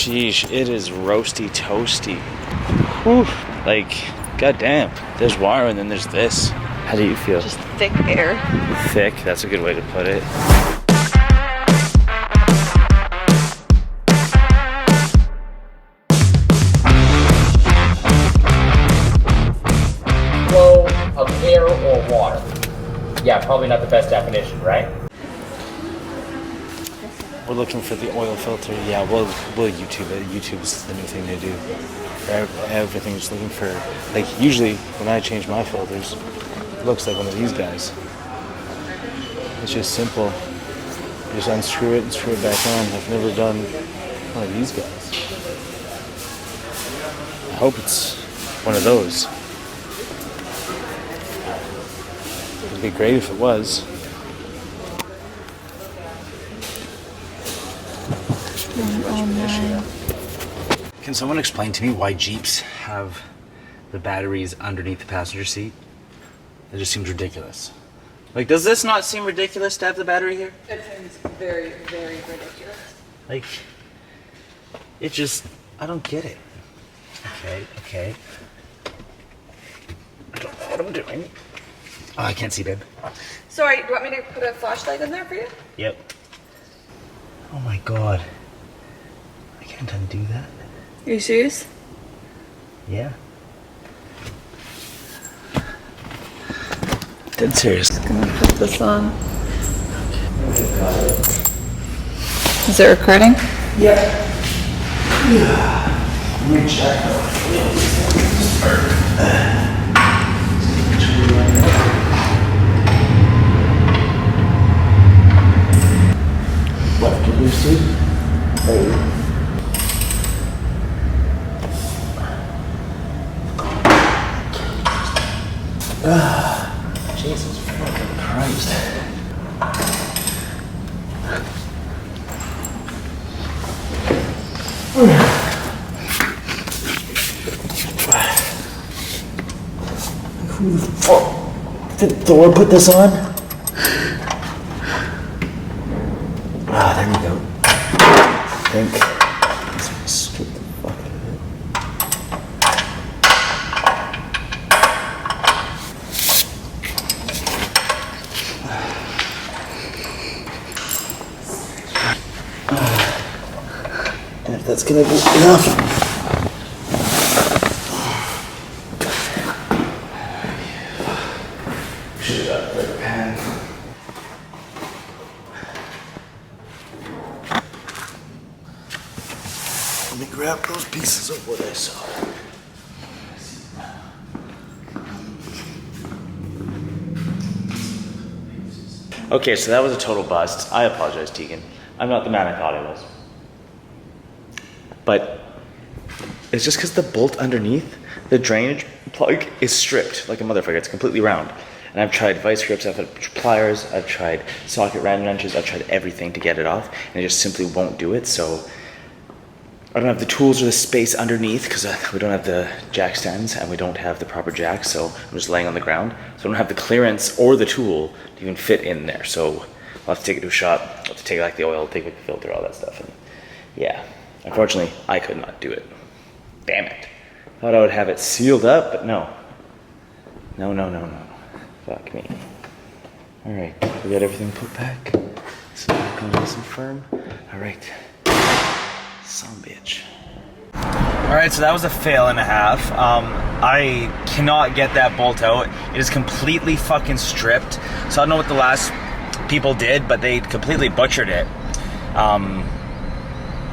Sheesh, it is roasty toasty. Whew. Like, goddamn. There's wire and then there's this. How do you feel? Just thick air. Thick, that's a good way to put it. Flow of air or water. Yeah, probably not the best definition, right? We're looking for the oil filter. Yeah, we'll YouTube it. YouTube's the new thing to do. Everything's looking for, like, usually when I change my filters, it looks like one of these guys. It's just simple. You just unscrew it and screw it back on. I've never done one of these guys. I hope it's one of those. It'd be great if it was. Can someone explain to me why Jeeps have the batteries underneath the passenger seat? It just seems ridiculous. Like, does this not seem ridiculous to have the battery here? It seems very, very ridiculous. Like, it just, I don't get it. Okay. I don't know what I'm doing. Oh, I can't see, babe. Sorry, do you want me to put a flashlight in there for you? Yep. Oh my god. I can't undo that. Are you serious? Yeah. Dead serious. I'm gonna put this on. Is it recording? Yeah. Let me check. Left to Lucy. Hey. Jesus fucking Christ. Who the fuck did Thor put this on? Ah, there we go. I think. Let's strip the fuck out of it. And if that's gonna be enough. Should have got the pan. Let me grab those pieces of wood I saw. Okay, so that was a total bust. I apologize, Tegan. I'm not the man I thought I was. But it's just because the bolt underneath the drainage plug is stripped like a motherfucker. It's completely round. And I've tried vice grips, I've had pliers, I've tried socket random wrenches, I've tried everything to get it off, and it just simply won't do it. So I don't have the tools or the space underneath because we don't have the jack stands and we don't have the proper jack, so I'm just laying on the ground. So I don't have the clearance or the tool to even fit in there. So I'll have to take it to a shop, I'll have to take like the oil, take like the filter, all that stuff. And yeah, unfortunately, I could not do it. Damn it. Thought I would have it sealed up, but no. No. Fuck me. All right, we got everything put back. So back nice and firm. All right. Son of a bitch. Alright, so that was a fail and a half. I cannot get that bolt out. It is completely fucking stripped. So I don't know what the last people did, but they completely butchered it.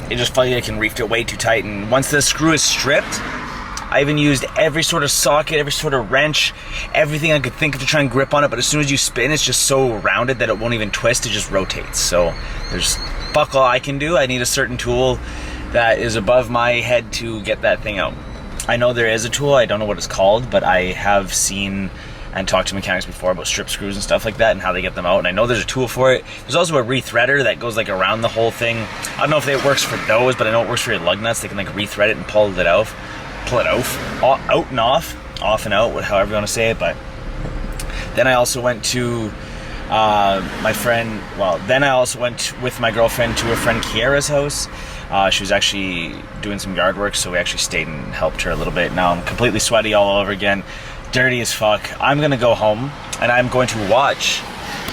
It just felt like it reefed it way too tight. And once the screw is stripped, I even used every sort of socket, every sort of wrench, everything I could think of to try and grip on it. But as soon as you spin, it's just so rounded that it won't even twist, it just rotates. So there's fuck all I can do. I need a certain tool that is above my head to get that thing out. I know there is a tool, I don't know what it's called, but I have seen and talked to mechanics before about strip screws and stuff like that and how they get them out, and I know there's a tool for it. There's also a rethreader that goes like around the whole thing. I don't know if it works for those, but I know it works for your lug nuts. They can like rethread it and pull it out and off and out, however you want to say it. But then I also went to My friend, then I also went with my girlfriend to her friend Kiara's house. She was actually doing some yard work, so we actually stayed and helped her a little bit. Now I'm completely sweaty all over again, dirty as fuck. I'm gonna go home and I'm going to watch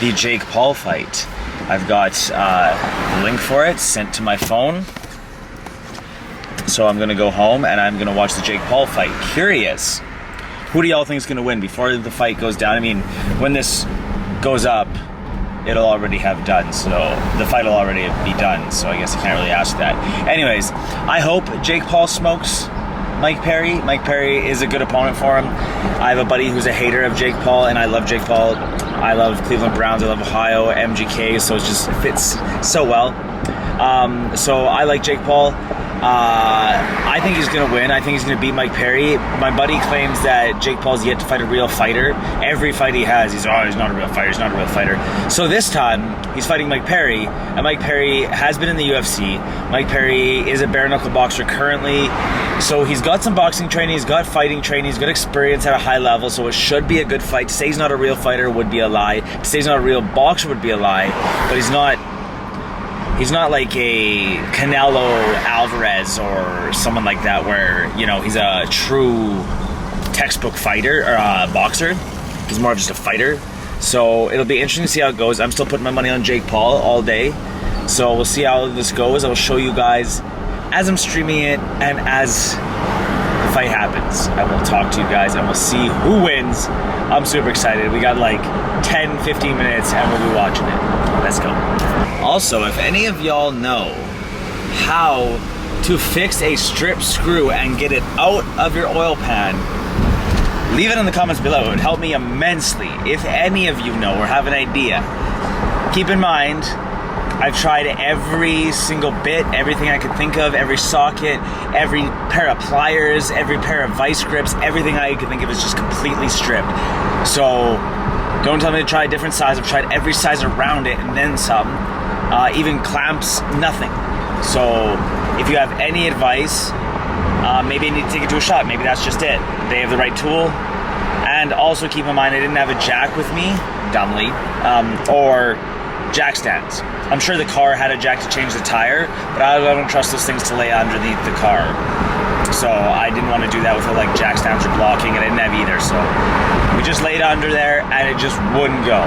the Jake Paul fight. I've got the link for it sent to my phone. So I'm gonna go home and I'm gonna watch the Jake Paul fight. Curious, who do y'all think is gonna win before the fight goes down? I mean, when this goes up, it'll already have done, so the fight will already be done, so I guess I can't really ask that. Anyways, I hope Jake Paul smokes Mike Perry. Mike Perry is a good opponent for him. I have a buddy who's a hater of Jake Paul, and I love Jake Paul. I love Cleveland Browns, I love Ohio, MGK, so it just fits so well. So I like Jake Paul. I think he's gonna win. I think he's gonna beat Mike Perry. My buddy claims that Jake Paul's yet to fight a real fighter. Every fight he has, he's not a real fighter, he's not a real fighter. So this time, he's fighting Mike Perry, and Mike Perry has been in the UFC. Mike Perry is a bare knuckle boxer currently, so he's got some boxing training, he's got fighting training, he's got experience at a high level, so it should be a good fight. To say he's not a real fighter would be a lie. To say he's not a real boxer would be a lie, but he's not like a Canelo Alvarez or someone like that where, you know, he's a true textbook fighter or boxer. He's more of just a fighter. So it'll be interesting to see how it goes. I'm still putting my money on Jake Paul all day. So we'll see how this goes. I'll show you guys as I'm streaming it and as the fight happens. I will talk to you guys and we'll see who wins. I'm super excited. We got like 10, 15 minutes and we'll be watching it. Let's go. Also, if any of y'all know how to fix a strip screw and get it out of your oil pan, leave it in the comments below. It would help me immensely. If any of you know or have an idea, keep in mind, I've tried every single bit, everything I could think of, every socket, every pair of pliers, every pair of vice grips, everything I could think of is just completely stripped. So don't tell me to try a different size. I've tried every size around it and then some. Even clamps, nothing. So if you have any advice, maybe I need to take it to a shop. Maybe that's just it. They have the right tool. And also keep in mind, I didn't have a jack with me, dumbly, or jack stands. I'm sure the car had a jack to change the tire, but I don't trust those things to lay underneath the car. So I didn't want to do that with like jack stands or blocking, and I didn't have either. So we just laid under there and it just wouldn't go.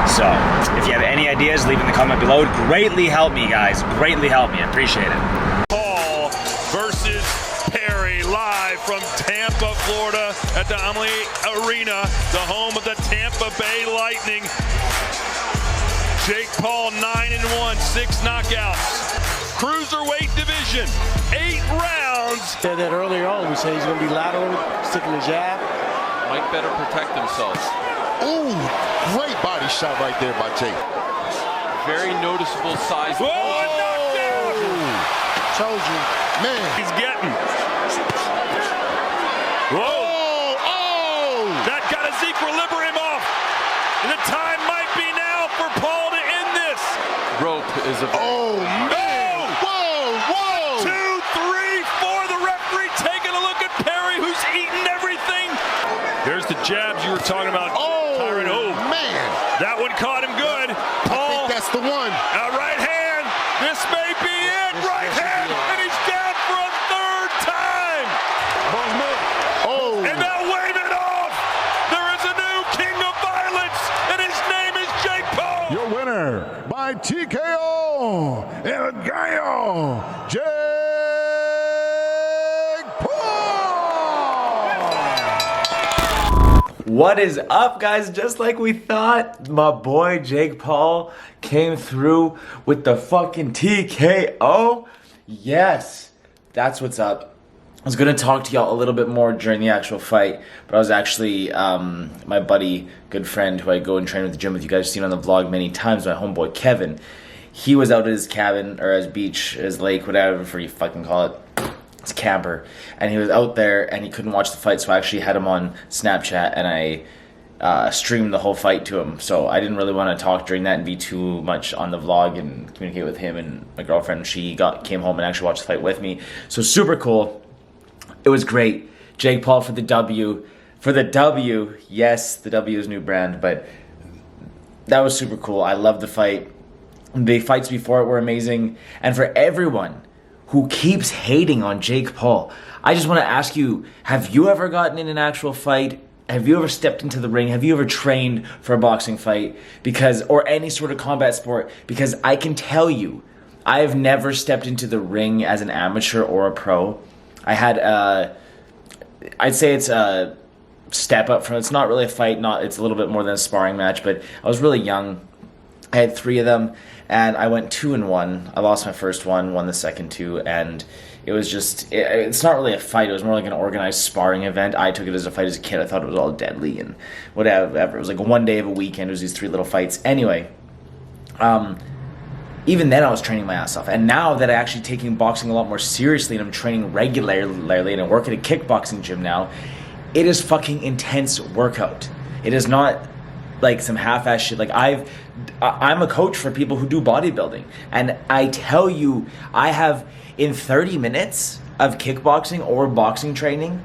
So if you have any ideas, leave in the comment below. It would greatly help me, guys. Greatly help me. I appreciate it. Paul versus Perry, live from Tampa, Florida at the Amalie Arena, the home of the Tampa Bay Lightning. Jake Paul 9-1, 6 knockouts. Cruiserweight division, 8 rounds. Said that earlier on. We said he's going to be lateral, sticking the jab. Might better protect themselves. Ooh, great body shot right there by Jake. Very noticeable size. Whoa, knockdown! Told you. Man. He's getting. Whoa! Oh! That got his equilibrium off. The time might be now for Paul to end this. Rope is a. Oh, man! Whoa, whoa! 2, 3, 4. The referee taking a look at Perry, who's eating everything. There's the jabs you were talking about. Tyron. Oh, man! that one caught him good. Paul, That's the one. right hand. This may be it. Right hand, and he's down for a 3rd time. Oh! And now wave it off. There is a new king of violence, and his name is Jake Paul. Your winner by TKO El Gallo, Jake Paul. What is up, guys? Just like we thought, my boy Jake Paul came through with the fucking TKO. Yes, that's what's up. I was gonna talk to y'all a little bit more during the actual fight, but I was actually, my buddy, good friend, who I go and train with the gym with, you guys have seen on the vlog many times, my homeboy Kevin. He was out at his cabin, or his beach, his lake, whatever you fucking call it. It's camper, and he was out there and he couldn't watch the fight, so I actually had him on Snapchat and I streamed the whole fight to him. So I didn't really want to talk during that and be too much on the vlog and communicate with him. And my girlfriend, she came home and actually watched the fight with me. So super cool. It was great. Jake Paul for the W. For the W, yes, the W is new brand, but that was super cool. I loved the fight. The fights before it were amazing. And for everyone who keeps hating on Jake Paul, I just want to ask you, have you ever gotten in an actual fight? Have you ever stepped into the ring? Have you ever trained for a boxing fight? or any sort of combat sport? Because I can tell you, I have never stepped into the ring as an amateur or a pro. I had I'd say it's a step up from, it's not really a fight, it's a little bit more than a sparring match, but I was really young. I had 3 of them, and I went 2-1. I lost my first one, won the second 2, and it was just, it's not really a fight. It was more like an organized sparring event. I took it as a fight as a kid. I thought it was all deadly and whatever. It was like one day of a weekend. It was these 3 little fights. Anyway, even then I was training my ass off. And now that I'm actually taking boxing a lot more seriously and I'm training regularly and I work at a kickboxing gym now, it is fucking intense workout. It is not like some half-ass shit. Like I'm a coach for people who do bodybuilding, and I tell you, I have, in 30 minutes of kickboxing or boxing training,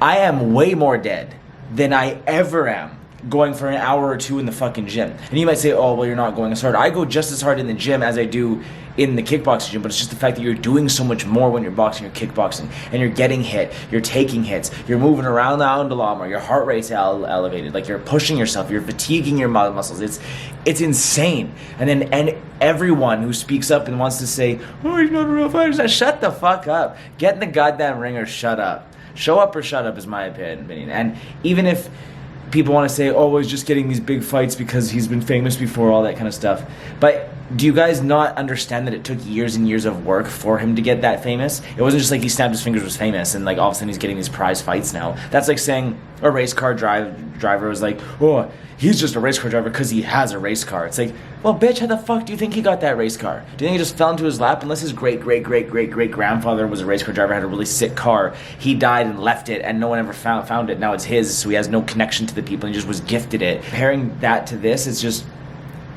I am way more dead than I ever am going for an hour or 2 in the fucking gym. And you might say, oh, well, you're not going as hard. I go just as hard in the gym as I do in the kickboxing gym, but it's just the fact that you're doing so much more when you're boxing or kickboxing, and you're getting hit, you're taking hits, you're moving around a lot more, your heart rate's elevated, like you're pushing yourself, you're fatiguing your muscles. It's insane. And everyone who speaks up and wants to say, oh, he's not a real fighter, shut the fuck up. Get in the goddamn ring or shut up. Show up or shut up is my opinion. And even if people want to say, oh, he's just getting these big fights because he's been famous before, all that kind of stuff. But do you guys not understand that it took years and years of work for him to get that famous? It wasn't just like he snapped his fingers, was famous, and like all of a sudden he's getting these prize fights now. That's like saying a race car driver was like, oh, he's just a race car driver because he has a race car. It's like, well, bitch, how the fuck do you think he got that race car? Do you think he just fell into his lap? Unless his great-great-great-great-great-grandfather was a race car driver, had a really sick car, he died and left it, and no one ever found it. Now it's his, so he has no connection to the people, and he just was gifted it. Comparing that to this, it's just,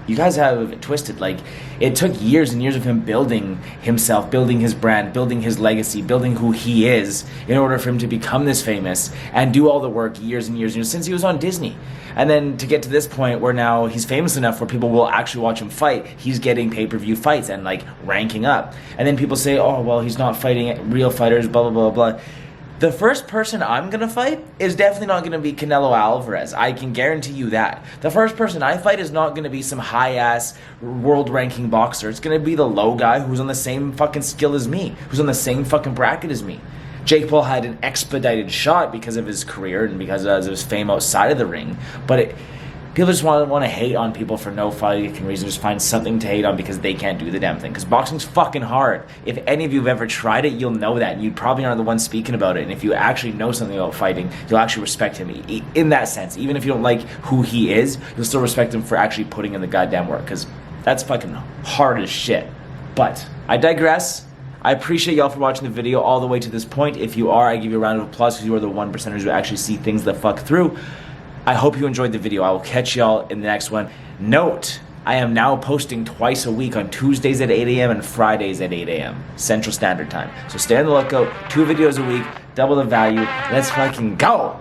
you guys have it twisted. Like, it took years and years of him building himself, building his brand, building his legacy, building who he is in order for him to become this famous and do all the work years and years since he was on Disney. And then to get to this point where now he's famous enough where people will actually watch him fight, he's getting pay-per-view fights and like ranking up. And then people say, oh, well, he's not fighting real fighters, blah, blah, blah, blah. The first person I'm going to fight is definitely not going to be Canelo Alvarez. I can guarantee you that. The first person I fight is not going to be some high-ass world-ranking boxer. It's going to be the low guy who's on the same fucking skill as me, who's on the same fucking bracket as me. Jake Paul had an expedited shot because of his career and because of his fame outside of the ring. But people just want to hate on people for no fucking reason. Just find something to hate on because they can't do the damn thing. Because boxing's fucking hard. If any of you have ever tried it, you'll know that. And you probably aren't the one speaking about it. And if you actually know something about fighting, you'll actually respect him in that sense. Even if you don't like who he is, you'll still respect him for actually putting in the goddamn work. Because that's fucking hard as shit. But I digress. I appreciate y'all for watching the video all the way to this point. If you are, I give you a round of applause because you are the 1%ers who actually see things the fuck through. I hope you enjoyed the video. I will catch y'all in the next one. Note, I am now posting twice a week on Tuesdays at 8 a.m. and Fridays at 8 a.m. Central Standard Time. So stay on the lookout. 2 videos a week, double the value. Let's fucking go!